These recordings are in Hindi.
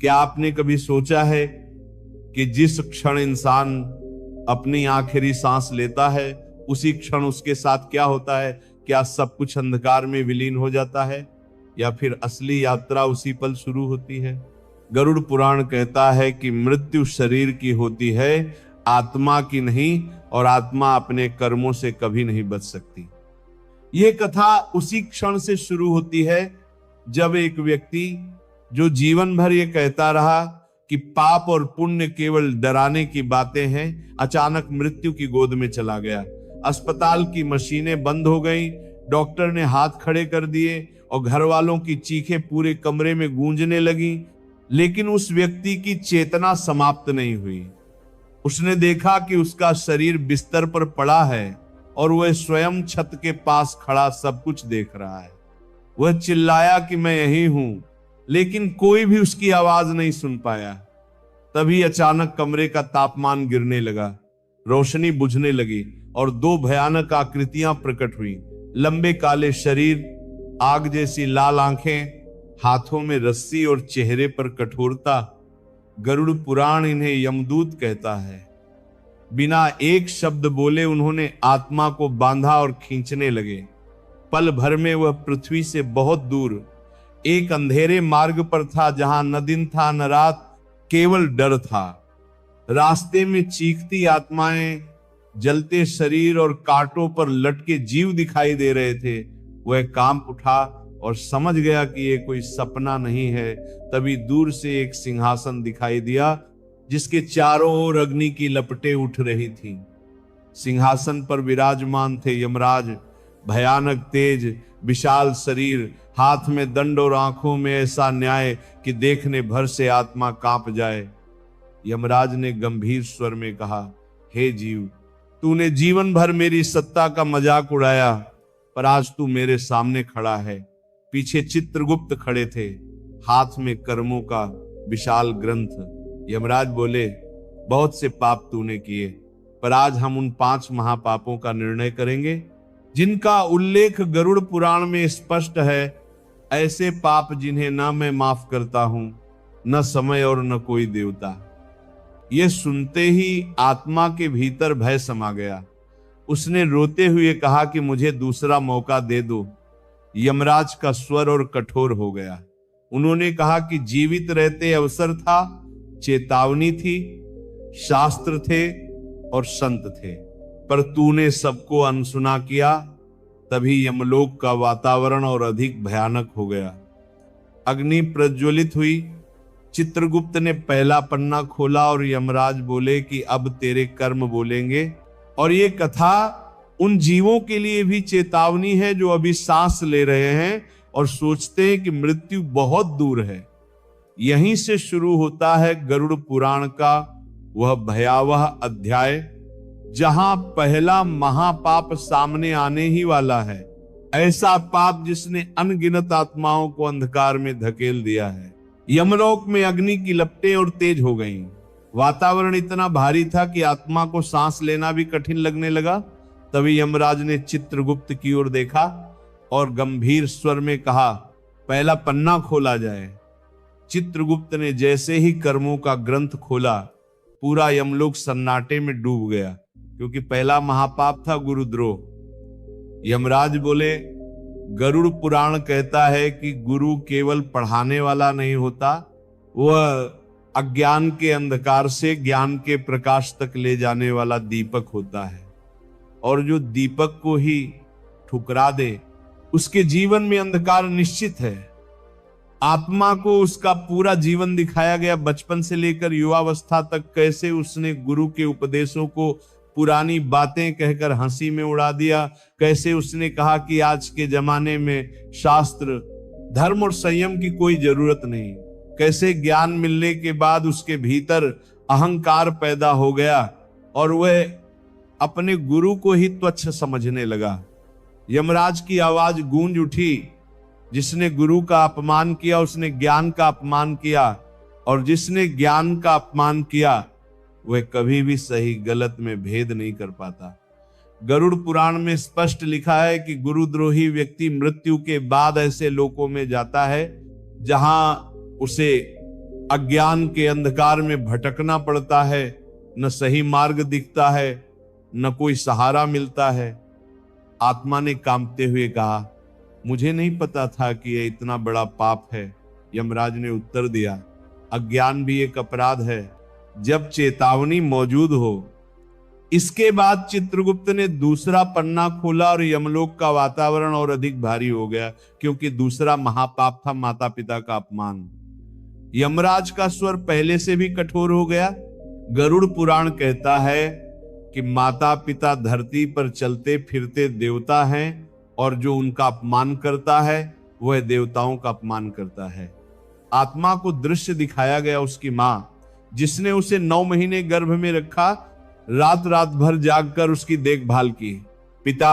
क्या आपने कभी सोचा है कि जिस क्षण इंसान अपनी आखिरी सांस लेता है उसी क्षण उसके साथ क्या होता है? क्या सब कुछ अंधकार में विलीन हो जाता है या फिर असली यात्रा उसी पल शुरू होती है? गरुड़ पुराण कहता है कि मृत्यु शरीर की होती है, आत्मा की नहीं, और आत्मा अपने कर्मों से कभी नहीं बच सकती। यह कथा उसी क्षण से शुरू होती है जब एक व्यक्ति जो जीवन भर ये कहता रहा कि पाप और पुण्य केवल डराने की बातें हैं, अचानक मृत्यु की गोद में चला गया। अस्पताल की मशीनें बंद हो गईं, डॉक्टर ने हाथ खड़े कर दिए और घर वालों की चीखें पूरे कमरे में गूंजने लगी, लेकिन उस व्यक्ति की चेतना समाप्त नहीं हुई। उसने देखा कि उसका शरीर बिस्तर पर पड़ा है और वह स्वयं छत के पास खड़ा सब कुछ देख रहा है। वह चिल्लाया कि मैं यही हूं, लेकिन कोई भी उसकी आवाज नहीं सुन पाया। तभी अचानक कमरे का तापमान गिरने लगा, रोशनी बुझने लगी और दो भयानक आकृतियां प्रकट हुई। लंबे काले शरीर, आग जैसी लाल आंखें, हाथों में रस्सी और चेहरे पर कठोरता। गरुड़ पुराण इन्हें यमदूत कहता है। बिना एक शब्द बोले उन्होंने आत्मा को बांधा और खींचने लगे। पल भर में वह पृथ्वी से बहुत दूर एक अंधेरे मार्ग पर था, जहां न दिन था न रात, केवल डर था। रास्ते में चीखती आत्माएं, जलते शरीर और कांटों पर लटके जीव दिखाई दे रहे थे। वह कांप उठा और समझ गया कि यह कोई सपना नहीं है। तभी दूर से एक सिंहासन दिखाई दिया जिसके चारों ओर अग्नि की लपटें उठ रही थीं। सिंहासन पर विराजमान थे यमराज, भयानक तेज, विशाल शरीर, हाथ में दंड और आंखों में ऐसा न्याय कि देखने भर से आत्मा कांप जाए। यमराज ने गंभीर स्वर में कहा, हे जीव, तूने जीवन भर मेरी सत्ता का मजाक उड़ाया, पर आज तू मेरे सामने खड़ा है। पीछे चित्रगुप्त खड़े थे, हाथ में कर्मों का विशाल ग्रंथ। यमराज बोले, बहुत से पाप तूने किए, पर आज हम उन 5 महापापों का निर्णय करेंगे जिनका उल्लेख गरुड़ पुराण में स्पष्ट है। ऐसे पाप जिन्हें न मैं माफ करता हूं, न समय और न कोई देवता। यह सुनते ही आत्मा के भीतर भय समा गया। उसने रोते हुए कहा कि मुझे दूसरा मौका दे दो। यमराज का स्वर और कठोर हो गया। उन्होंने कहा कि जीवित रहते अवसर था, चेतावनी थी, शास्त्र थे और संत थे, पर तूने सबको अनसुना किया। तभी यमलोक का वातावरण और अधिक भयानक हो गया। अग्नि प्रज्वलित हुई। चित्रगुप्त ने पहला पन्ना खोला और यमराज बोले कि अब तेरे कर्म बोलेंगे। और ये कथा उन जीवों के लिए भी चेतावनी है जो अभी सांस ले रहे हैं और सोचते हैं कि मृत्यु बहुत दूर है। यहीं से शुरू होता है गरुड़ पुराण का वह भयावह अध्याय, जहां पहला महापाप सामने आने ही वाला है। ऐसा पाप जिसने अनगिनत आत्माओं को अंधकार में धकेल दिया है। यमलोक में अग्नि की लपटें और तेज हो गईं। वातावरण इतना भारी था कि आत्मा को सांस लेना भी कठिन लगने लगा। तभी यमराज ने चित्रगुप्त की ओर देखा और गंभीर स्वर में कहा, पहला पन्ना खोला जाए। चित्रगुप्त ने जैसे ही कर्मों का ग्रंथ खोला, पूरा यमलोक सन्नाटे में डूब गया, क्योंकि पहला महापाप था गुरुद्रोह। यमराज बोले, गरुड़ पुराण कहता है कि गुरु केवल पढ़ाने वाला नहीं होता, वह अज्ञान के अंधकार से ज्ञान के प्रकाश तक ले जाने वाला दीपक होता है। और जो दीपक को ही ठुकरा दे, उसके जीवन में अंधकार निश्चित है। आत्मा को उसका पूरा जीवन दिखाया गया, बचपन से लेकर युवावस्था तक कैसे उसने गुरु के उपदेशों को पुरानी बातें कहकर हंसी में उड़ा दिया, कैसे उसने कहा कि आज के जमाने में शास्त्र, धर्म और संयम की कोई जरूरत नहीं, कैसे ज्ञान मिलने के बाद उसके भीतर अहंकार पैदा हो गया और वह अपने गुरु को ही तुच्छ समझने लगा। यमराज की आवाज गूंज उठी, जिसने गुरु का अपमान किया उसने ज्ञान का अपमान किया, और जिसने ज्ञान का अपमान किया वह कभी भी सही गलत में भेद नहीं कर पाता। गरुड़ पुराण में स्पष्ट लिखा है कि गुरुद्रोही व्यक्ति मृत्यु के बाद ऐसे लोकों में जाता है जहां उसे अज्ञान के अंधकार में भटकना पड़ता है, न सही मार्ग दिखता है, न कोई सहारा मिलता है। आत्मा ने कांपते हुए कहा, मुझे नहीं पता था कि यह इतना बड़ा पाप है। यमराज ने उत्तर दिया, अज्ञान भी एक अपराध है जब चेतावनी मौजूद हो। इसके बाद चित्रगुप्त ने दूसरा पन्ना खोला और यमलोक का वातावरण और अधिक भारी हो गया, क्योंकि दूसरा महापाप था माता पिता का अपमान। यमराज का स्वर पहले से भी कठोर हो गया। गरुड़ पुराण कहता है कि माता पिता धरती पर चलते फिरते देवता हैं और जो उनका अपमान करता है वह देवताओं का अपमान करता है। आत्मा को दृश्य दिखाया गया, उसकी मां जिसने उसे 9 महीने गर्भ में रखा, रात रात भर जागकर उसकी देखभाल की। पिता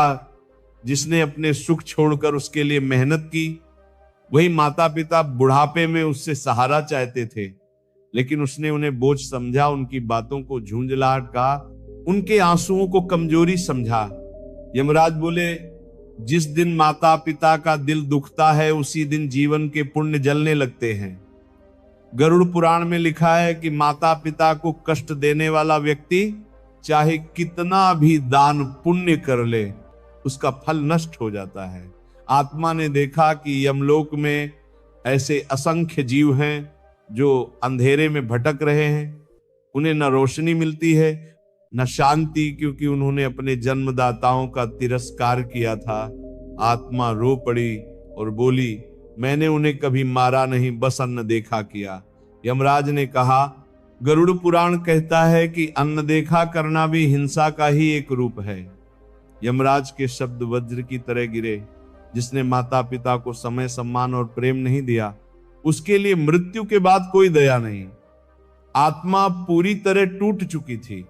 जिसने अपने सुख छोड़कर उसके लिए मेहनत की। वही माता पिता बुढ़ापे में उससे सहारा चाहते थे, लेकिन उसने उन्हें बोझ समझा, उनकी बातों को झुंझलाहट कहा, उनके आंसुओं को कमजोरी समझा। यमराज बोले, जिस दिन माता पिता का दिल दुखता है उसी दिन जीवन के पुण्य जलने लगते हैं। गरुड़ पुराण में लिखा है कि माता पिता को कष्ट देने वाला व्यक्ति चाहे कितना भी दान पुण्य कर ले, उसका फल नष्ट हो जाता है। आत्मा ने देखा कि यमलोक में ऐसे असंख्य जीव हैं जो अंधेरे में भटक रहे हैं, उन्हें न रोशनी मिलती है न शांति, क्योंकि उन्होंने अपने जन्मदाताओं का तिरस्कार किया था। आत्मा रो पड़ी और बोली, मैंने उन्हें कभी मारा नहीं, बस अन्न देखा किया। यमराज ने कहा, गरुड़ पुराण कहता है कि अन्न देखा करना भी हिंसा का ही एक रूप है। यमराज के शब्द वज्र की तरह गिरे। जिसने माता पिता को समय, सम्मान और प्रेम नहीं दिया, उसके लिए मृत्यु के बाद कोई दया नहीं। आत्मा पूरी तरह टूट चुकी थी।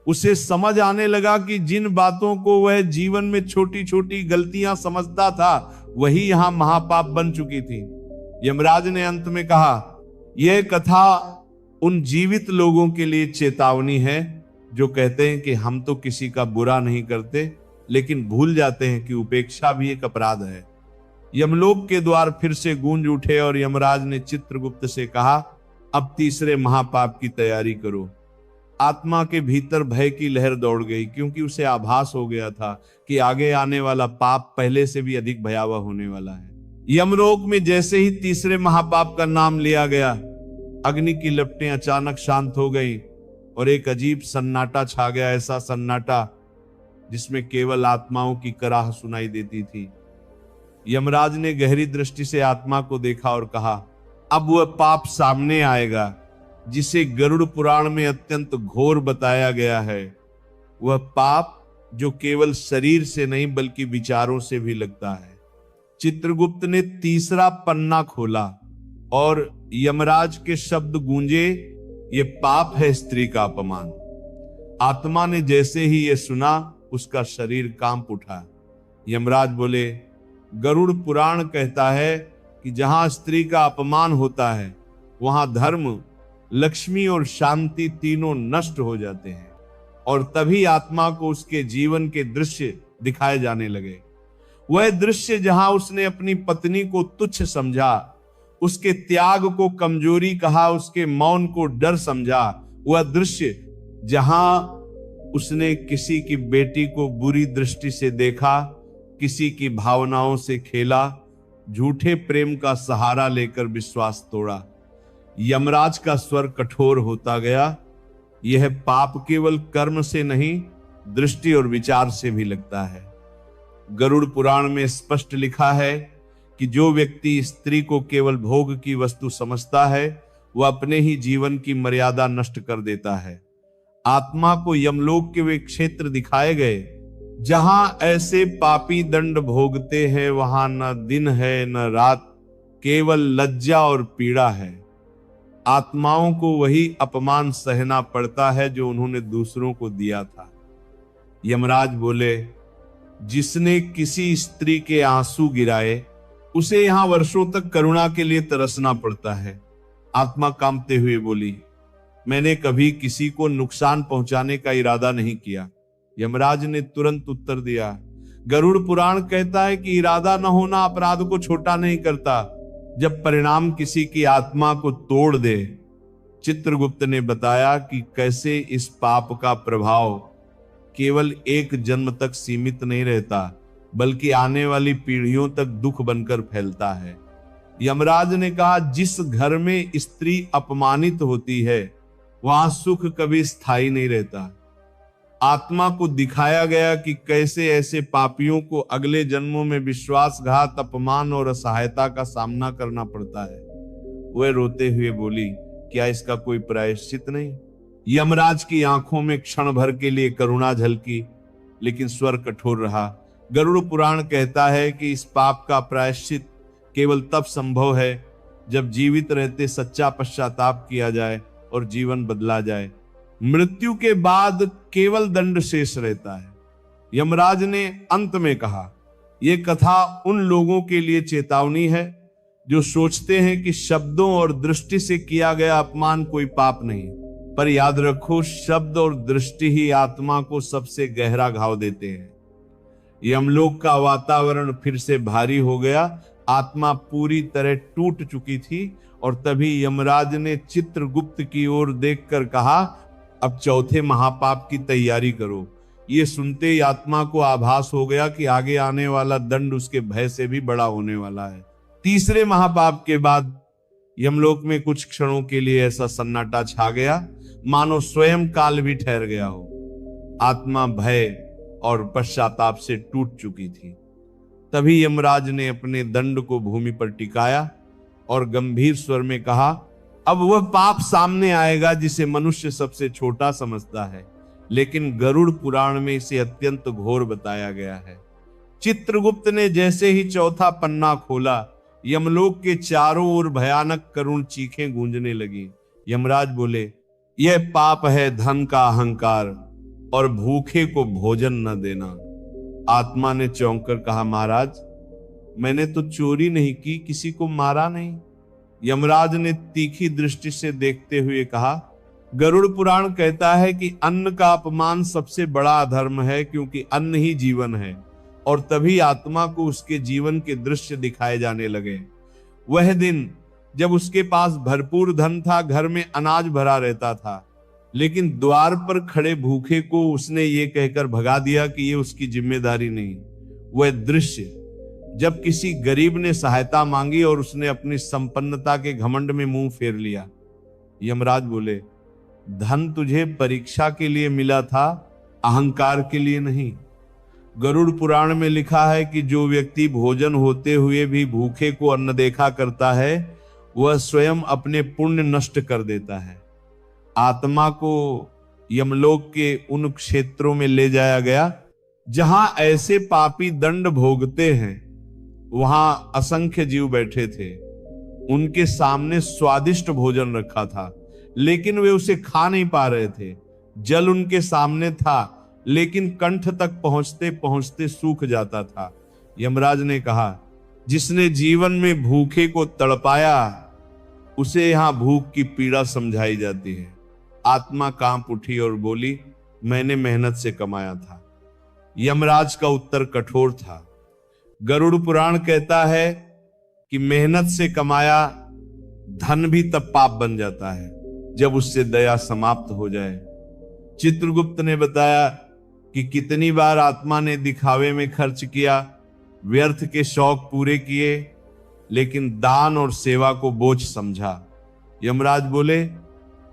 उसे समझ आने लगा कि जिन बातों को वह जीवन में छोटी छोटी गलतियां समझता था, वही यहां महापाप बन चुकी थी। यमराज ने अंत में कहा, यह कथा उन जीवित लोगों के लिए चेतावनी है जो कहते हैं कि हम तो किसी का बुरा नहीं करते, लेकिन भूल जाते हैं कि उपेक्षा भी एक अपराध है। यमलोक के द्वार फिर से गूंज उठे और यमराज ने चित्रगुप्त से कहा, अब तीसरे महापाप की तैयारी करो। आत्मा के भीतर भय की लहर दौड़ गई, क्योंकि उसे आभास हो गया था कि आगे आने वाला पाप पहले से भी अधिक भयावह होने वाला है। यमलोक में जैसे ही तीसरे महापाप का नाम लिया गया, अग्नि की लपटें अचानक शांत हो गई और एक अजीब सन्नाटा छा गया, ऐसा सन्नाटा जिसमें केवल आत्माओं की कराह सुनाई देती थी। यमराज ने गहरी दृष्टि से आत्मा को देखा और कहा, अब वह पाप सामने आएगा जिसे गरुड़ पुराण में अत्यंत घोर बताया गया है। वह पाप जो केवल शरीर से नहीं बल्कि विचारों से भी लगता है। चित्रगुप्त ने तीसरा पन्ना खोला और यमराज के शब्द गूंजे, ये पाप है स्त्री का अपमान। आत्मा ने जैसे ही ये सुना, उसका शरीर कांप उठा। यमराज बोले, गरुड़ पुराण कहता है कि जहां स्त्री का अपमान होता है वहां धर्म, लक्ष्मी और शांति तीनों नष्ट हो जाते हैं, और तभी आत्मा को उसके जीवन के दृश्य दिखाए जाने लगे। वह दृश्य जहां उसने अपनी पत्नी को तुच्छ समझा, उसके त्याग को कमजोरी कहा, उसके मौन को डर समझा। वह दृश्य जहां उसने किसी की बेटी को बुरी दृष्टि से देखा, किसी की भावनाओं से खेला, झूठे प्रेम का सहारा लेकर विश्वास तोड़ा। यमराज का स्वर कठोर होता गया, यह पाप केवल कर्म से नहीं, दृष्टि और विचार से भी लगता है। गरुड़ पुराण में स्पष्ट लिखा है कि जो व्यक्ति स्त्री को केवल भोग की वस्तु समझता है, वह अपने ही जीवन की मर्यादा नष्ट कर देता है। आत्मा को यमलोक के वे क्षेत्र दिखाए गए जहां ऐसे पापी दंड भोगते हैं, वहां न दिन है न रात, केवल लज्जा और पीड़ा है। आत्माओं को वही अपमान सहना पड़ता है जो उन्होंने दूसरों को दिया था। यमराज बोले, जिसने किसी स्त्री के आंसू गिराए, उसे यहां वर्षों तक करुणा के लिए तरसना पड़ता है। आत्मा कांपते हुए बोली, मैंने कभी किसी को नुकसान पहुंचाने का इरादा नहीं किया। यमराज ने तुरंत उत्तर दिया, गरुड़ पुराण कहता है कि इरादा न होना अपराध को छोटा नहीं करता। जब परिणाम किसी की आत्मा को तोड़ दे चित्रगुप्त ने बताया कि कैसे इस पाप का प्रभाव केवल एक जन्म तक सीमित नहीं रहता, बल्कि आने वाली पीढ़ियों तक दुख बनकर फैलता है। यमराज ने कहा, जिस घर में स्त्री अपमानित होती है वहां सुख कभी स्थायी नहीं रहता। आत्मा को दिखाया गया कि कैसे ऐसे पापियों को अगले जन्मों में विश्वासघात, अपमान और असहायता का सामना करना पड़ता है। वह रोते हुए बोली, क्या इसका कोई प्रायश्चित नहीं? यमराज की आंखों में क्षण भर के लिए करुणा झलकी, लेकिन स्वर कठोर रहा। गरुड़ पुराण कहता है कि इस पाप का प्रायश्चित केवल तब संभव है जब जीवित रहते सच्चा पश्चाताप किया जाए और जीवन बदला जाए। मृत्यु के बाद केवल दंड शेष रहता है। यमराज ने अंत में कहा, यह कथा उन लोगों के लिए चेतावनी है जो सोचते हैं कि शब्दों और दृष्टि से किया गया अपमान कोई पाप नहीं, पर याद रखो, शब्द और दृष्टि ही आत्मा को सबसे गहरा घाव देते हैं। यमलोक का वातावरण फिर से भारी हो गया। आत्मा पूरी तरह टूट चुकी थी और तभी यमराज ने चित्रगुप्त की ओर देखकर कहा, अब चौथे महापाप की तैयारी करो। ये सुनते ही आत्मा को आभास हो गया कि आगे आने वाला दंड उसके भय से भी बड़ा होने वाला है। तीसरे महापाप के बाद यमलोक में कुछ क्षणों के लिए ऐसा सन्नाटा छा गया मानो स्वयं काल भी ठहर गया हो। आत्मा भय और पश्चाताप से टूट चुकी थी। तभी यमराज ने अपने दंड को भूमि पर टिकाया और गंभीर स्वर में कहा, अब वह पाप सामने आएगा जिसे मनुष्य सबसे छोटा समझता है, लेकिन गरुड़ पुराण में इसे अत्यंत घोर बताया गया है। चित्रगुप्त ने जैसे ही चौथा पन्ना खोला, यमलोक के चारों ओर भयानक करुण चीखें गूंजने लगी। यमराज बोले, यह पाप है धन का अहंकार और भूखे को भोजन न देना। आत्मा ने चौंक कर कहा, महाराज, मैंने तो चोरी नहीं की, किसी को मारा नहीं। यमराज ने तीखी दृष्टि से देखते हुए कहा, गरुड़ पुराण कहता है कि अन्न का अपमान सबसे बड़ा अधर्म है, क्योंकि अन्न ही जीवन है। और तभी आत्मा को उसके जीवन के दृश्य दिखाए जाने लगे। वह दिन जब उसके पास भरपूर धन था, घर में अनाज भरा रहता था, लेकिन द्वार पर खड़े भूखे को उसने ये कहकर भगा दिया कि ये उसकी जिम्मेदारी नहीं। वह दृश्य जब किसी गरीब ने सहायता मांगी और उसने अपनी संपन्नता के घमंड में मुंह फेर लिया। यमराज बोले, धन तुझे परीक्षा के लिए मिला था, अहंकार के लिए नहीं। गरुड़ पुराण में लिखा है कि जो व्यक्ति भोजन होते हुए भी भूखे को अनदेखा करता है, वह स्वयं अपने पुण्य नष्ट कर देता है। आत्मा को यमलोक के उन क्षेत्रों में ले जाया गया जहां ऐसे पापी दंड भोगते हैं। वहां असंख्य जीव बैठे थे। उनके सामने स्वादिष्ट भोजन रखा था, लेकिन वे उसे खा नहीं पा रहे थे। जल उनके सामने था, लेकिन कंठ तक पहुंचते पहुंचते सूख जाता था। यमराज ने कहा, जिसने जीवन में भूखे को तड़पाया, उसे यहां भूख की पीड़ा समझाई जाती है। आत्मा कांप उठी और बोली, मैंने मेहनत से कमाया था। यमराज का उत्तर कठोर था। गरुड़ पुराण कहता है कि मेहनत से कमाया धन भी तब पाप बन जाता है जब उससे दया समाप्त हो जाए। चित्रगुप्त ने बताया कि कितनी बार आत्मा ने दिखावे में खर्च किया, व्यर्थ के शौक पूरे किए, लेकिन दान और सेवा को बोझ समझा। यमराज बोले,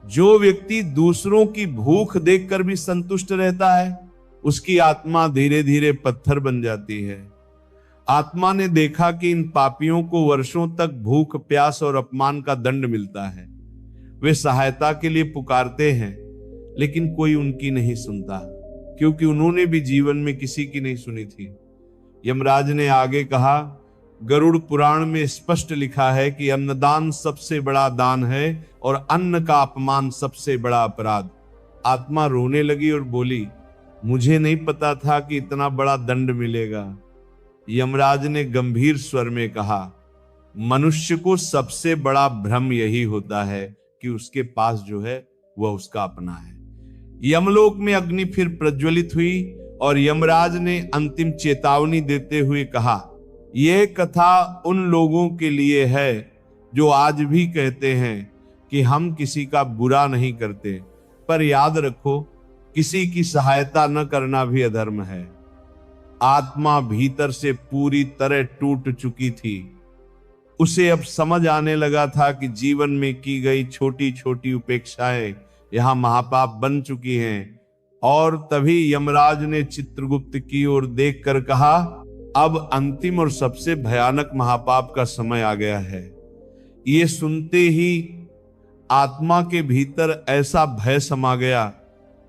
जो व्यक्ति दूसरों की भूख देखकर भी संतुष्ट रहता है, उसकी आत्मा धीरे धीरे पत्थर बन जाती है। आत्मा ने देखा कि इन पापियों को वर्षों तक भूख, प्यास और अपमान का दंड मिलता है। वे सहायता के लिए पुकारते हैं, लेकिन कोई उनकी नहीं सुनता, क्योंकि उन्होंने भी जीवन में किसी की नहीं सुनी थी। यमराज ने आगे कहा, गरुड़ पुराण में स्पष्ट लिखा है कि अन्नदान सबसे बड़ा दान है और अन्न का अपमान सबसे बड़ा अपराध। आत्मा रोने लगी और बोली, मुझे नहीं पता था कि इतना बड़ा दंड मिलेगा। यमराज ने गंभीर स्वर में कहा, मनुष्य को सबसे बड़ा भ्रम यही होता है कि उसके पास जो है वह उसका अपना है। यमलोक में अग्नि फिर प्रज्वलित हुई और यमराज ने अंतिम चेतावनी देते हुए कहा, यह कथा उन लोगों के लिए है जो आज भी कहते हैं कि हम किसी का बुरा नहीं करते, पर याद रखो किसी की सहायता न करना भी अधर्म है। आत्मा भीतर से पूरी तरह टूट चुकी थी। उसे अब समझ आने लगा था कि जीवन में की गई छोटी छोटी उपेक्षाएं यहां महापाप बन चुकी हैं। और तभी यमराज ने चित्रगुप्त की ओर देखकर कहा, अब अंतिम और सबसे भयानक महापाप का समय आ गया है। ये सुनते ही आत्मा के भीतर ऐसा भय समा गया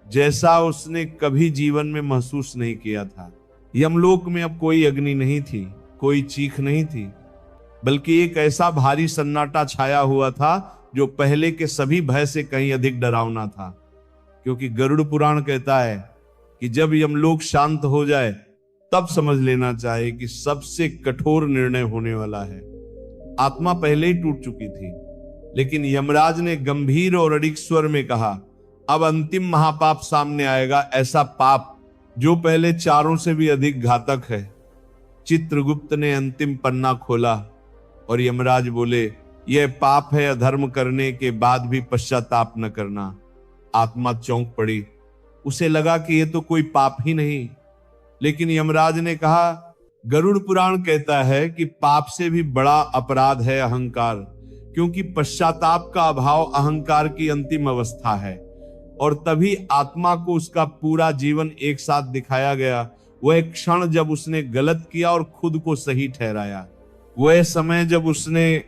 जैसा उसने कभी जीवन में महसूस नहीं किया था। यमलोक में अब कोई अग्नि नहीं थी, कोई चीख नहीं थी, बल्कि एक ऐसा भारी सन्नाटा छाया हुआ था जो पहले के सभी भय से कहीं अधिक डरावना था। क्योंकि गरुड़ पुराण कहता है कि जब यमलोक शांत हो जाए तब समझ लेना चाहिए कि सबसे कठोर निर्णय होने वाला है। आत्मा पहले ही टूट चुकी थी, लेकिन यमराज ने गंभीर और अड़िग स्वर में कहा, अब अंतिम महापाप सामने आएगा, ऐसा पाप जो पहले चारों से भी अधिक घातक है। चित्रगुप्त ने अंतिम पन्ना खोला और यमराज बोले, यह पाप है अधर्म करने के बाद भी पश्चाताप न करना। आत्मा चौंक पड़ी, उसे लगा कि यह तो कोई पाप ही नहीं। लेकिन यमराज ने कहा, गरुड़ पुराण कहता है कि पाप से भी बड़ा अपराध है अहंकार, क्योंकि पश्चाताप का अभाव अहंकार की अंतिम अवस्था है। और तभी आत्मा को उसका पूरा जीवन एक साथ दिखाया गया। वह क्षण जब उसने गलत किया और खुद को सही ठहराया, वह समय जब उसने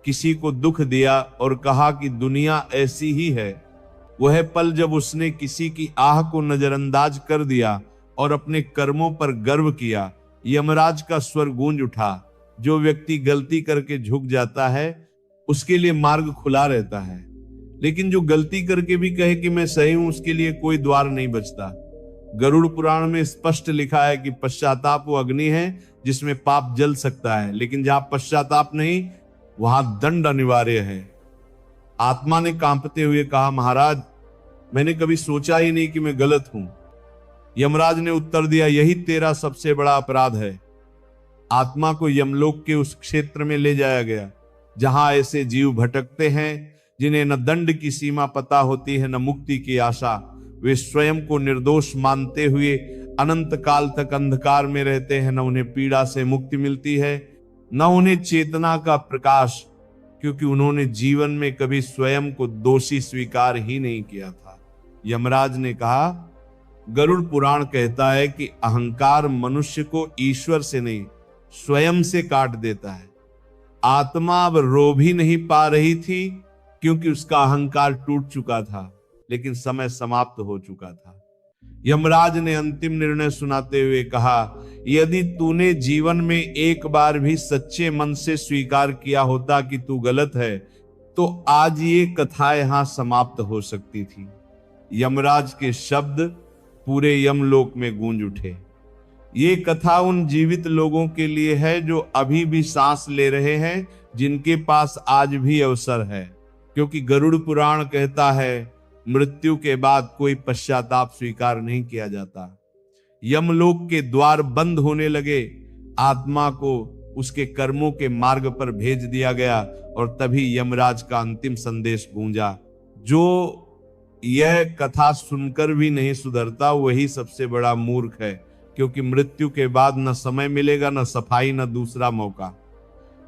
किसी को दुख दिया और कहा कि दुनिया ऐसी ही है, वह पल जब उसने किसी की आह को नजरअंदाज कर दिया और अपने कर्मों पर गर्व किया। यमराज का स्वर गूंज उठा, जो व्यक्ति गलती करके झुक जाता है उसके लिए मार्ग खुला रहता है, लेकिन जो गलती करके भी कहे कि मैं सही हूं उसके लिए कोई द्वार नहीं बचता। गरुड़ पुराण में स्पष्ट लिखा है कि पश्चाताप वो अग्नि है जिसमें पाप जल सकता है, लेकिन जहां पश्चाताप नहीं वहां दंड अनिवार्य है। आत्मा ने कांपते हुए कहा, महाराज मैंने कभी सोचा ही नहीं कि मैं गलत हूं। यमराज ने उत्तर दिया, यही तेरा सबसे बड़ा अपराध है। आत्मा को यमलोक के उस क्षेत्र में ले जाया गया जहां ऐसे जीव भटकते हैं जिन्हें न दंड की सीमा पता होती है न मुक्ति की आशा। वे स्वयं को निर्दोष मानते हुए अनंत काल तक अंधकार में रहते हैं। न उन्हें पीड़ा से मुक्ति मिलती है, न उन्हें चेतना का प्रकाश, क्योंकि उन्होंने जीवन में कभी स्वयं को दोषी स्वीकार ही नहीं किया था। यमराज ने कहा, गरुड़ पुराण कहता है कि अहंकार मनुष्य को ईश्वर से नहीं स्वयं से काट देता है। आत्मा अब रो भी नहीं पा रही थी क्योंकि उसका अहंकार टूट चुका था, लेकिन समय समाप्त हो चुका था। यमराज ने अंतिम निर्णय सुनाते हुए कहा, यदि तूने जीवन में एक बार भी सच्चे मन से स्वीकार किया होता कि तू गलत है, तो आज ये कथा यहां समाप्त हो सकती थी। यमराज के शब्द पूरे यमलोक में गूंज उठे। ये कथा उन जीवित लोगों के लिए है जो अभी भी सांस ले रहे हैं, जिनके पास आज भी अवसर है, क्योंकि गरुड़ पुराण कहता है मृत्यु के बाद कोई पश्चाताप स्वीकार नहीं किया जाता। यमलोक के द्वार बंद होने लगे, आत्मा को उसके कर्मों के मार्ग पर भेज दिया गया और तभी यमराज का अंतिम संदेश गूंजा। जो यह कथा सुनकर भी नहीं सुधरता वही सबसे बड़ा मूर्ख है, क्योंकि मृत्यु के बाद न समय मिलेगा, न सफाई, न दूसरा मौका।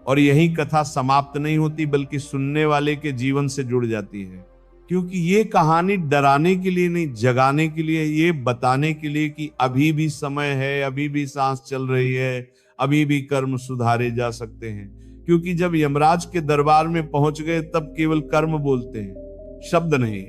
और यही कथा समाप्त नहीं होती बल्कि सुनने वाले के जीवन से जुड़ जाती है, क्योंकि ये कहानी डराने के लिए नहीं, जगाने के लिए, ये बताने के लिए कि अभी भी समय है, अभी भी सांस चल रही है, अभी भी कर्म सुधारे जा सकते हैं। क्योंकि जब यमराज के दरबार में पहुंच गए तब केवल कर्म बोलते हैं, शब्द नहीं।